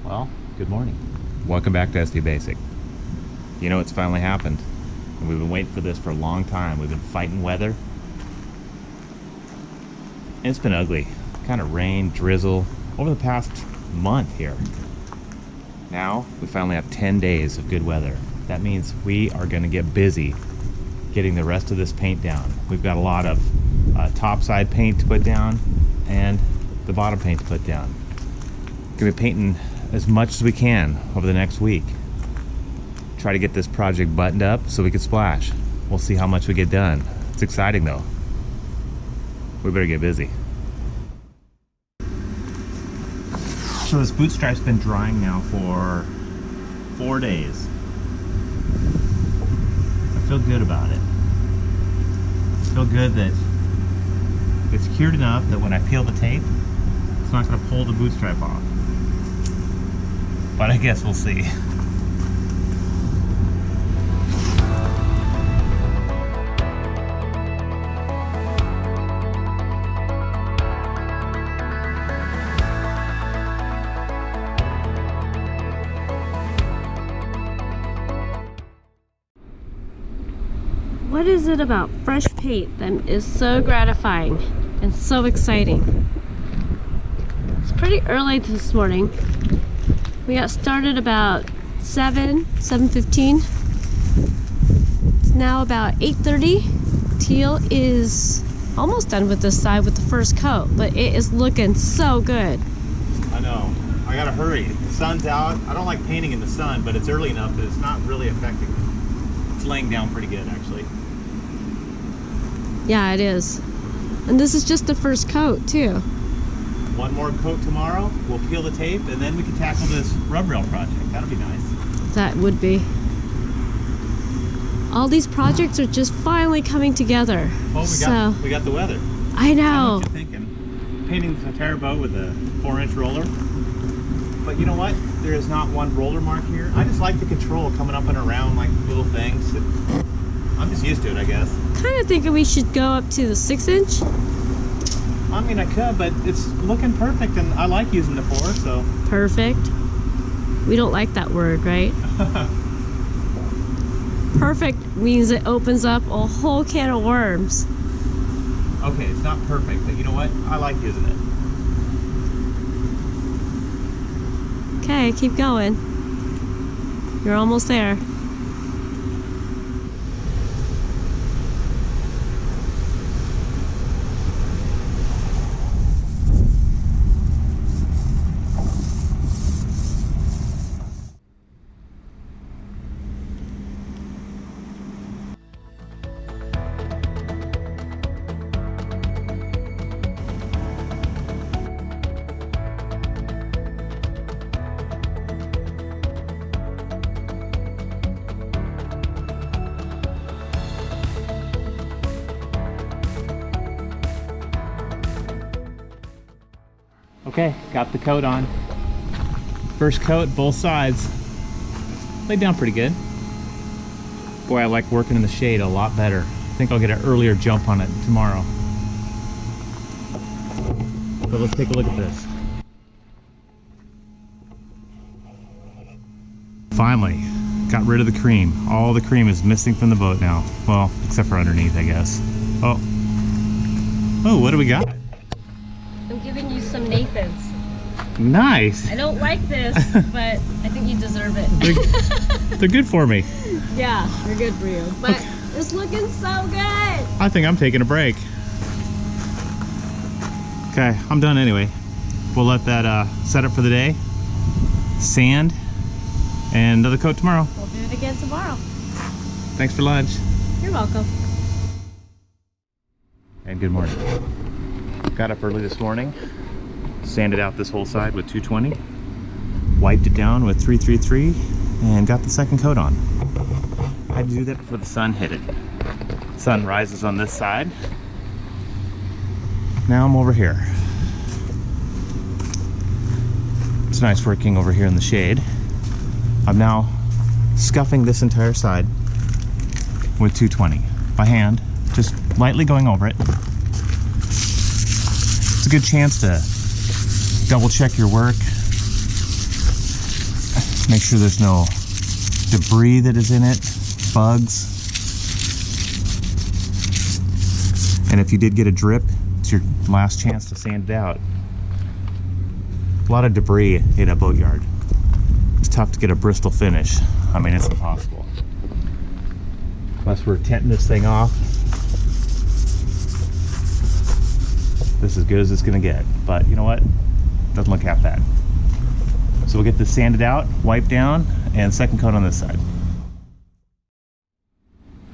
Well, good morning. Welcome back to SD Basic. You know, it's finally happened. And we've been waiting for this for a long time. We've been fighting weather. And it's been ugly. Kind of rain, drizzle over the past month here. Now, we finally have 10 days of good weather. That means we are going to get busy getting the rest of this paint down. We've got a lot of top side paint to put down and the bottom paint to put down. Gonna be painting as much as we can over the next week. Try to get this project buttoned up so we can splash. We'll see how much we get done. It's exciting though. We better get busy. So this boot stripe's been drying now for 4 days. I feel good about it. I feel good that it's cured enough that when I peel the tape, it's not going to pull the boot stripe off. But I guess we'll see. What is it about fresh paint that is so gratifying and so exciting? It's pretty early this morning. We got started about 7:15. It's now about 8:30. Teal is almost done with this side with the first coat, but it is looking so good. I know. I gotta hurry. The sun's out. I don't like painting in the sun, but it's early enough that it's not really affecting me. It's laying down pretty good, actually. Yeah, it is. And this is just the first coat, too. One more coat tomorrow, we'll peel the tape, and then we can tackle this rub rail project. That'll be nice. That would be. All these projects are just finally coming together. Well, we got the weather. I know. I know what you're thinking. Painting the entire boat with a 4-inch roller. But you know what? There is not one roller mark here. I just like the control coming up and around like little things. I'm just used to it, I guess. Kind of thinking we should go up to the 6-inch. I mean, I could, but it's looking perfect, and I like using the 4, so. Perfect. We don't like that word, right? Perfect means it opens up a whole can of worms. Okay, it's not perfect, but you know what? I like using it. Okay, keep going. You're almost there. Okay, got the coat on. First coat, both sides. Laid down pretty good. Boy, I like working in the shade a lot better. I think I'll get an earlier jump on it tomorrow. So let's take a look at this. Finally, got rid of the cream. All the cream is missing from the boat now. Well, except for underneath, I guess. Oh, what do we got? I'm giving you some Nathans. Nice. I don't like this, but I think you deserve it. They're good for me. Yeah, they're good for you. But it's looking so good. I think I'm taking a break. Okay, I'm done anyway. We'll let that set up for the day. Sand and another coat tomorrow. We'll do it again tomorrow. Thanks for lunch. You're welcome. And good morning. Got up early this morning, sanded out this whole side with 220, wiped it down with 333, and got the second coat on. I had to do that before the sun hit it. Sun rises on this side. Now I'm over here. It's nice working over here in the shade. I'm now scuffing this entire side with 220 by hand, just lightly going over it. It's a good chance to double check your work, Make sure there's no debris that is in it, bugs. And if you did get a drip, it's your last chance to sand it out. A lot of debris in a boatyard. It's tough to get a Bristol finish. I mean, it's impossible. Unless we're tenting this thing off. This is as good as it's gonna get. But you know what? Doesn't look half bad. So we'll get this sanded out, wiped down, and second coat on this side.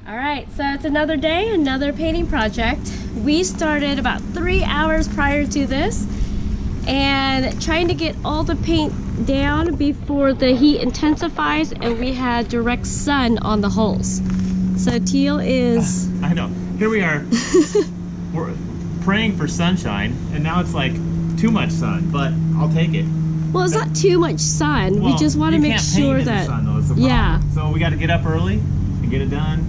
All right, so it's another day, another painting project. We started about 3 hours prior to this and trying to get all the paint down before the heat intensifies and we had direct sun on the holes. So Teal is... I know. Here we are. We're praying for sunshine and now it's like too much sun, but I'll take it. Well, it's not too much sun. Well, we just want to make sure in that... the sun, though, is the problem. Yeah. So we got to get up early and get it done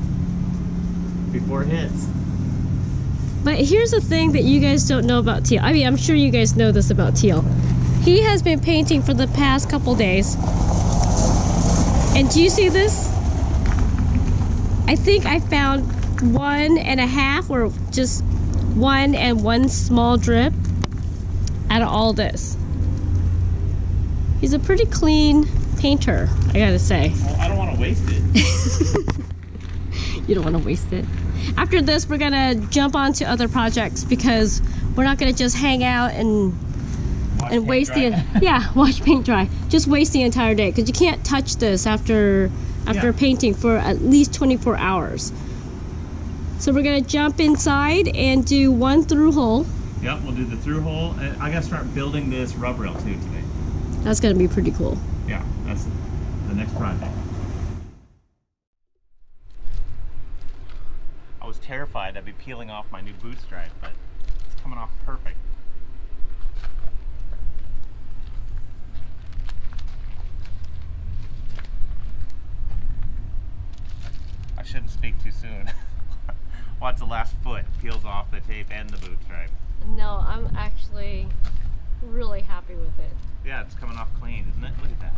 before it hits. But here's the thing that you guys don't know about Teal. I mean, I'm sure you guys know this about Teal. He has been painting for the past couple days. And do you see this? I think I found 1.5 or just 1 and 1 small drip out of all this. He's a pretty clean painter, I gotta say. Well, I don't want to waste it. You don't want to waste it. After this, we're gonna jump on to other projects because we're not gonna just hang out and waste watch paint dry. Just waste the entire day because you can't touch this after painting for at least 24 hours. So we're gonna jump inside and do 1 through hole. Yep, we'll do the through hole. And I gotta start building this rub rail too today. That's gonna be pretty cool. Yeah, that's the next project. I was terrified I'd be peeling off my new boot stripe, but it's coming off perfect. I shouldn't speak too soon. Watch the last foot peels off the tape and the boot stripe. No, I'm actually really happy with it. Yeah, it's coming off clean, isn't it? Look at that.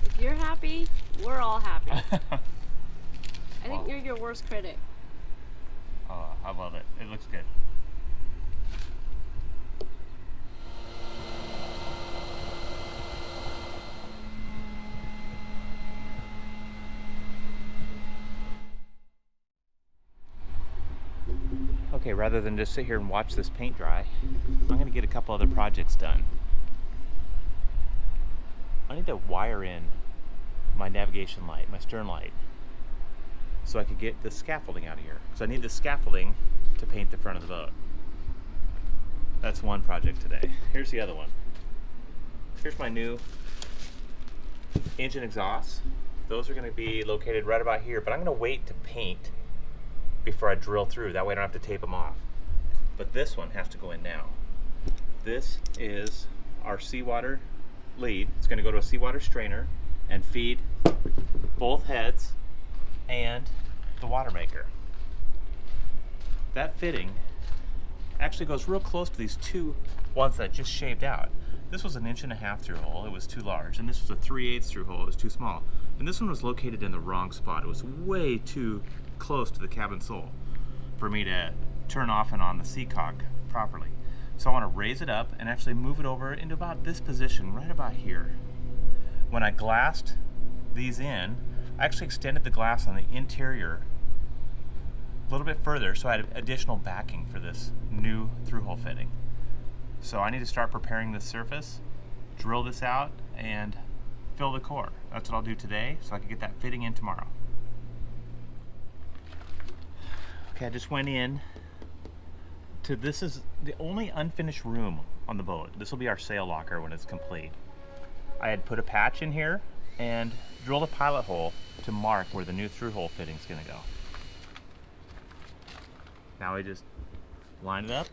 If you're happy, we're all happy. I think you're your worst critic. Oh, I love it. It looks good. Okay, rather than just sit here and watch this paint dry, I'm going to get a couple other projects done. I need to wire in my navigation light, my stern light, so I could get the scaffolding out of here. Because I need the scaffolding to paint the front of the boat. That's one project today. Here's the other one. Here's my new engine exhausts. Those are going to be located right about here, but I'm going to wait to paint before I drill through. That way I don't have to tape them off. But this one has to go in now. This is our seawater lead. It's going to go to a seawater strainer and feed both heads and the water maker. That fitting actually goes real close to these two ones that I just shaved out. This was an 1.5 inch through hole, it was too large, and this was a 3/8 through hole, it was too small. And this one was located in the wrong spot. It was way too close to the cabin sole for me to turn off and on the seacock properly. So I want to raise it up and actually move it over into about this position, right about here. When I glassed these in, I actually extended the glass on the interior a little bit further so I had additional backing for this new through-hole fitting. So I need to start preparing this surface, drill this out, and fill the core. That's what I'll do today so I can get that fitting in tomorrow. Okay, I just went in to, this is the only unfinished room on the boat. This will be our sail locker when it's complete. I had put a patch in here and drilled a pilot hole to mark where the new through-hole fitting is going to go. Now we just line it up.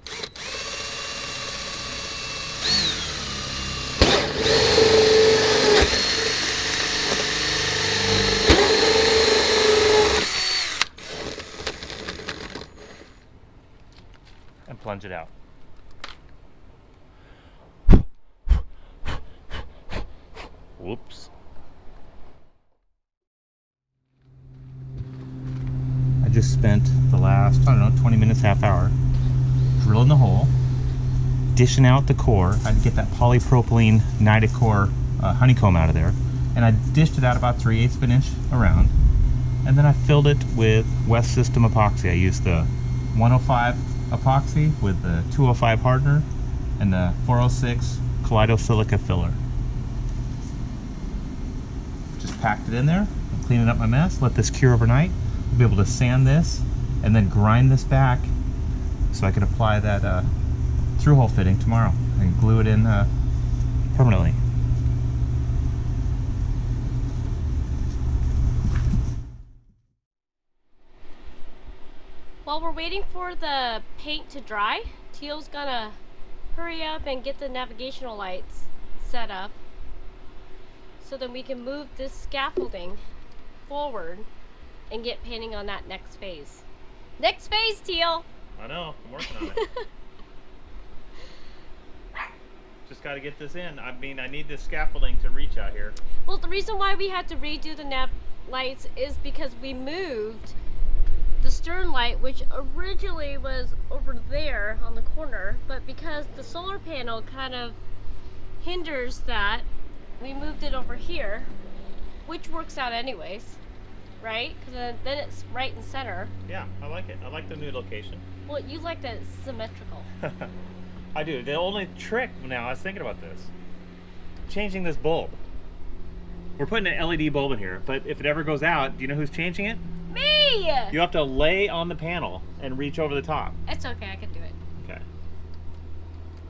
And plunge it out. Whoops. I just spent the last, I don't know, 20 minutes, half hour drilling the hole, dishing out the core. I had to get that polypropylene Nitacore honeycomb out of there, and I dished it out about 3/8 of an inch around, and then I filled it with West System epoxy. I used the 105 epoxy with the 205 hardener and the 406 Kaleidosilica filler. Just packed it in there, I'm cleaning up my mess, let this cure overnight. I'll be able to sand this and then grind this back so I can apply that through hole fitting tomorrow and glue it in permanently. While we're waiting for the paint to dry, Teal's gonna hurry up and get the navigational lights set up so then we can move this scaffolding forward and get painting on that next phase. Next phase, Teal! I know, I'm working on it. Just got to get this in. I mean, I need this scaffolding to reach out here. Well, the reason why we had to redo the nav lights is because we moved the stern light, which originally was over there on the corner, but because the solar panel kind of hinders that, we moved it over here, which works out anyways, right? Because then it's right in center. Yeah, I like it. I like the new location. Well, you like that it's symmetrical. I do. The only trick now, I was thinking about this, changing this bulb. We're putting an LED bulb in here, but if it ever goes out, do you know who's changing it? Me! You have to lay on the panel and reach over the top. It's okay, I can do it. Okay.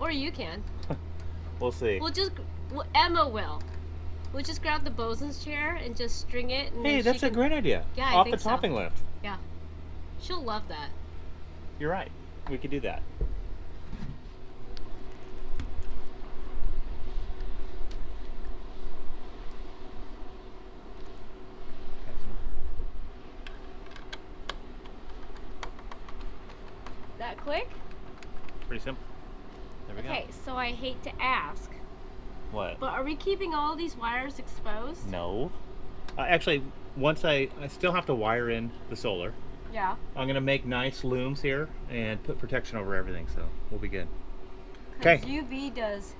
Or you can. We'll see. Emma will. We'll just grab the bosun's chair and just string it. And Hey, that's a great idea. Yeah, Off the topping lift. Yeah. She'll love that. You're right. We could do that. That quick? Pretty simple. There we go. Okay, so I hate to ask, What? but are we keeping all these wires exposed? No. Actually, once I still have to wire in the solar. Yeah. I'm going to make nice looms here and put protection over everything, so we'll be good. 'Cause Okay. UV does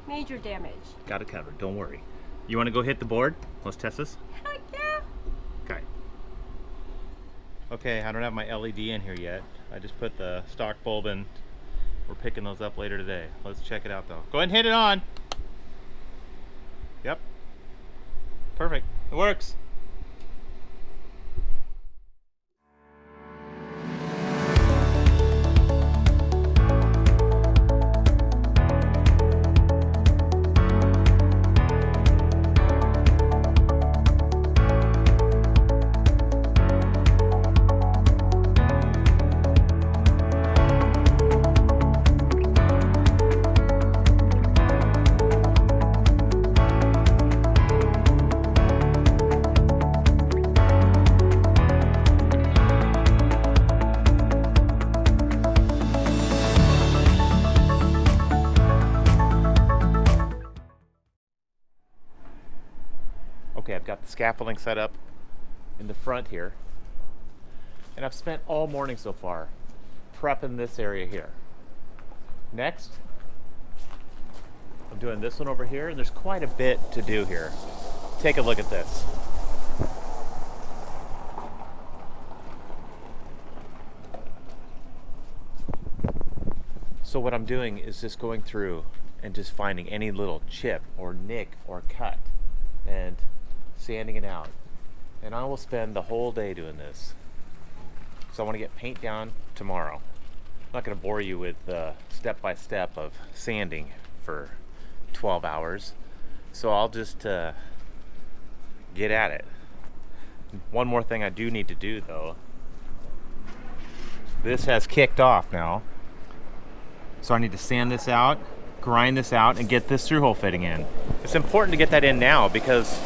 major damage. Got it covered. Don't worry. You want to go hit the board? Let's test this. Heck yeah. Okay. Okay, I don't have my LED in here yet. I just put the stock bulb in. We're picking those up later today. Let's check it out though. Go ahead and hit it on. Yep. Perfect. It works. Okay, I've got the scaffolding set up in the front here, and I've spent all morning so far prepping this area here. Next, I'm doing this one over here, and there's quite a bit to do here. Take a look at this. So what I'm doing is just going through and just finding any little chip or nick or cut and sanding it out. And I will spend the whole day doing this. So I want to get paint down tomorrow. I'm not going to bore you with step by step of sanding for 12 hours. So I'll just get at it. One more thing I do need to do though. This has kicked off now. So I need to sand this out, grind this out, and get this through hole fitting in. It's important to get that in now because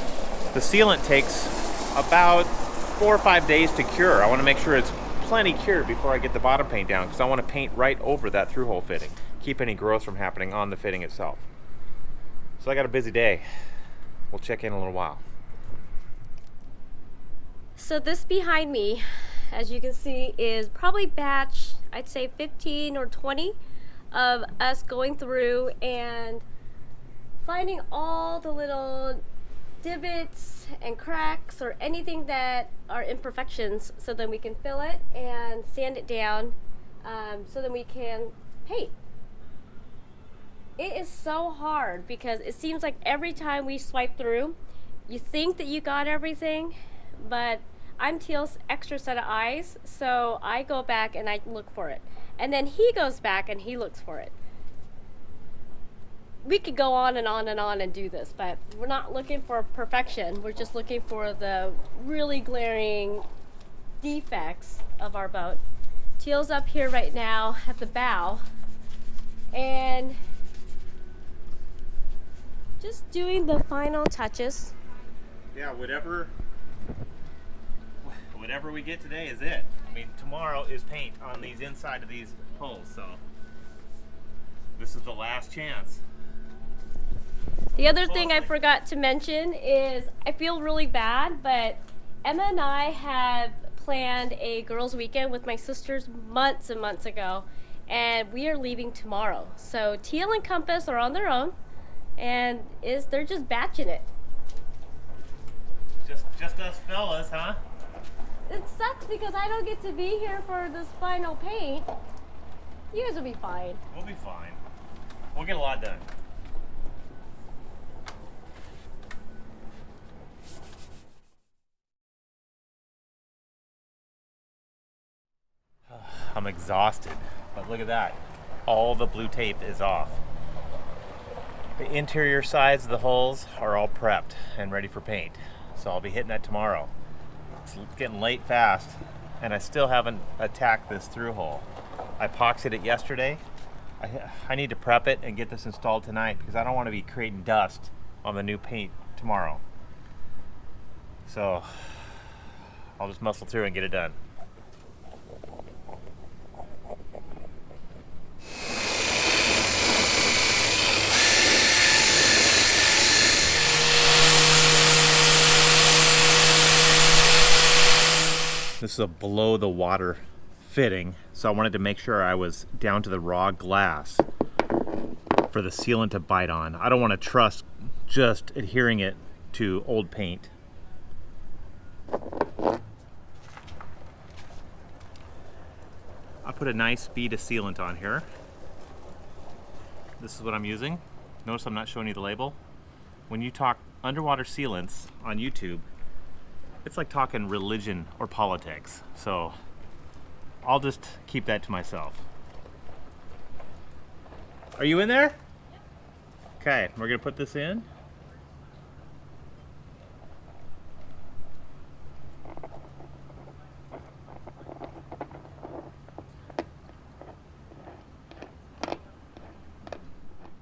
the sealant takes about 4 or 5 days to cure. I want to make sure it's plenty cured before I get the bottom paint down because I want to paint right over that through hole fitting. Keep any growth from happening on the fitting itself. So I got a busy day. we'll check in a little while. So this behind me, as you can see, is probably batch, I'd say 15 or 20 of us going through and finding all the little divots and cracks or anything that are imperfections, so then we can fill it and sand it down, so then we can paint. It is so hard because it seems like every time we swipe through, you think that you got everything, but I'm Teal's extra set of eyes, so I go back and I look for it, and then he goes back and he looks for it. We could go on and on and on and do this, but we're not looking for perfection. We're just looking for the really glaring defects of our boat. Teal's up here right now at the bow and just doing the final touches. Yeah, whatever we get today is it. I mean, tomorrow is paint on these inside of these holes, so this is the last chance. The other thing I forgot to mention is I feel really bad, but Emma and I have planned a girls' weekend with my sisters months and months ago, and we are leaving tomorrow. So Teal and Compass are on their own, and they're just batching it. Just us fellas, huh? It sucks because I don't get to be here for this final paint. You guys will be fine. We'll be fine. We'll get a lot done. I'm exhausted, but look at that. All the blue tape is off. The interior sides of the holes are all prepped and ready for paint. So I'll be hitting that tomorrow. It's getting late fast, and I still haven't attacked this through hole. I epoxied it yesterday. I need to prep it and get this installed tonight because I don't want to be creating dust on the new paint tomorrow. So I'll just muscle through and get it done. This is a below the water fitting, so I wanted to make sure I was down to the raw glass for the sealant to bite on. I don't want to trust just adhering it to old paint. I put a nice bead of sealant on here. This is what I'm using. Notice I'm not showing you the label. When you talk underwater sealants on YouTube, it's like talking religion or politics, so I'll just keep that to myself. Are you in there? Okay, we're gonna put this in.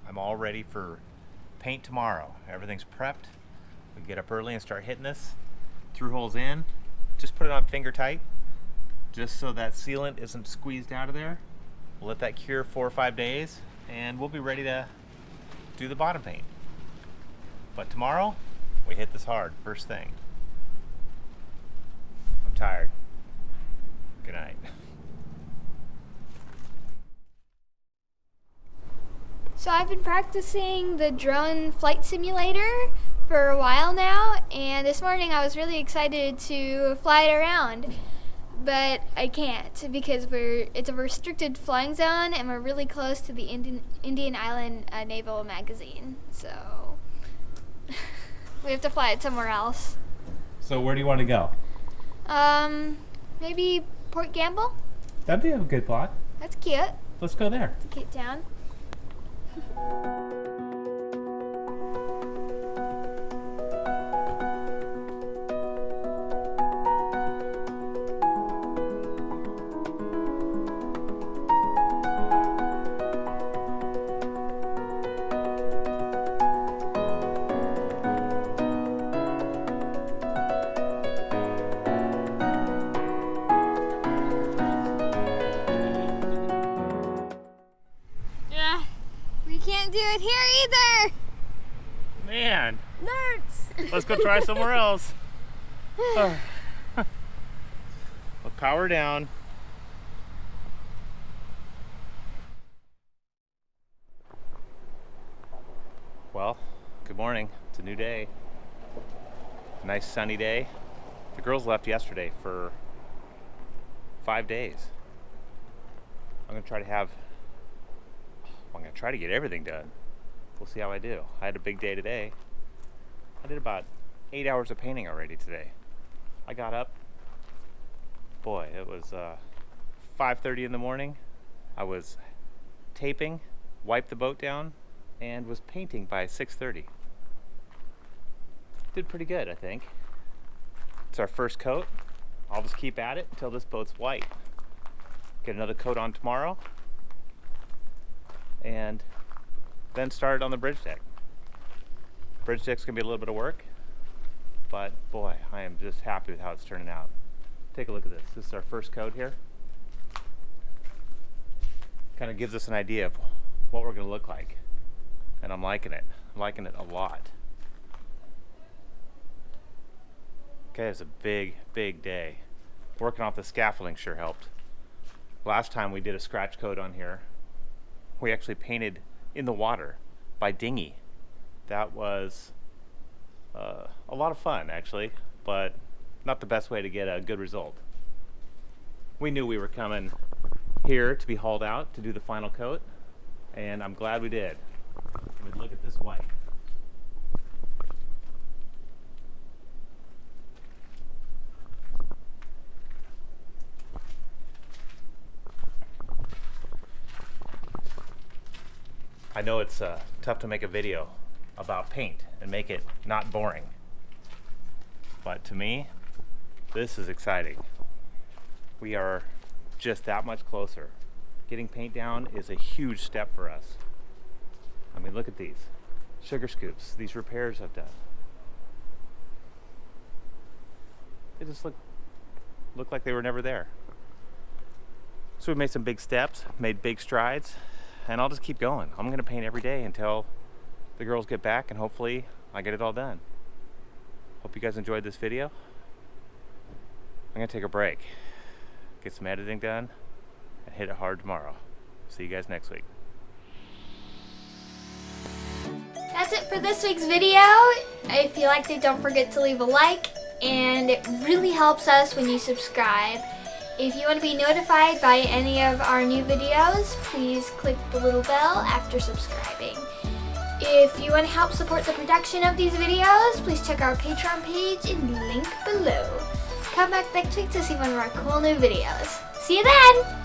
I'm all ready for paint tomorrow. Everything's prepped. We get up early and start hitting this. Through holes in, just put it on finger tight, just so that sealant isn't squeezed out of there. We'll let that cure 4 or 5 days, and we'll be ready to do the bottom paint. But tomorrow, we hit this hard, first thing. I'm tired. Good night. So I've been practicing the drone flight simulator for a while now, and this morning I was really excited to fly it around, but I can't because it's a restricted flying zone and we're really close to the Indian Island Naval Magazine, so we have to fly it somewhere else. So where do you want to go? Maybe Port Gamble? That'd be a good plot. That's cute. Let's go there. It's a cute town. We can't do it here either. Man, Nerds! Let's go try somewhere else. We'll power down. Well, good morning. It's a new day. A nice sunny day. The girls left yesterday for 5 days. I'm gonna try to get everything done. We'll see how I do. I had a big day today. I did about 8 hours of painting already today. I got up, boy, it was 5:30 in the morning. I was taping, wiped the boat down, and was painting by 6:30. Did pretty good, I think. It's our first coat. I'll just keep at it until this boat's white. Get another coat on tomorrow, and then start it on the bridge deck. Bridge deck's gonna be a little bit of work, but boy, I am just happy with how it's turning out. Take a look at this. This is our first coat here. Kind of gives us an idea of what we're gonna look like, and I'm liking it. I'm liking it a lot. Okay, it's a big, big day. Working off the scaffolding sure helped. Last time we did a scratch coat on here, we actually painted in the water by dinghy. That was a lot of fun, actually, but not the best way to get a good result. We knew we were coming here to be hauled out to do the final coat, and I'm glad we did. I mean, look at this white. I know it's tough to make a video about paint and make it not boring, but to me, this is exciting. We are just that much closer. Getting paint down is a huge step for us. I mean, look at these sugar scoops, these repairs I've done. They just look like they were never there. So we made some big steps, made big strides, and I'll just keep going. I'm gonna paint every day until the girls get back, and hopefully I get it all done. Hope you guys enjoyed this video. I'm gonna take a break, get some editing done, and hit it hard tomorrow. See you guys next week. That's it for this week's video. If you liked it, don't forget to leave a like, and it really helps us when you subscribe. If you want to be notified by any of our new videos, please click the little bell after subscribing. If you want to help support the production of these videos, please check our Patreon page in the link below. Come back next week to see one of our cool new videos. See you then!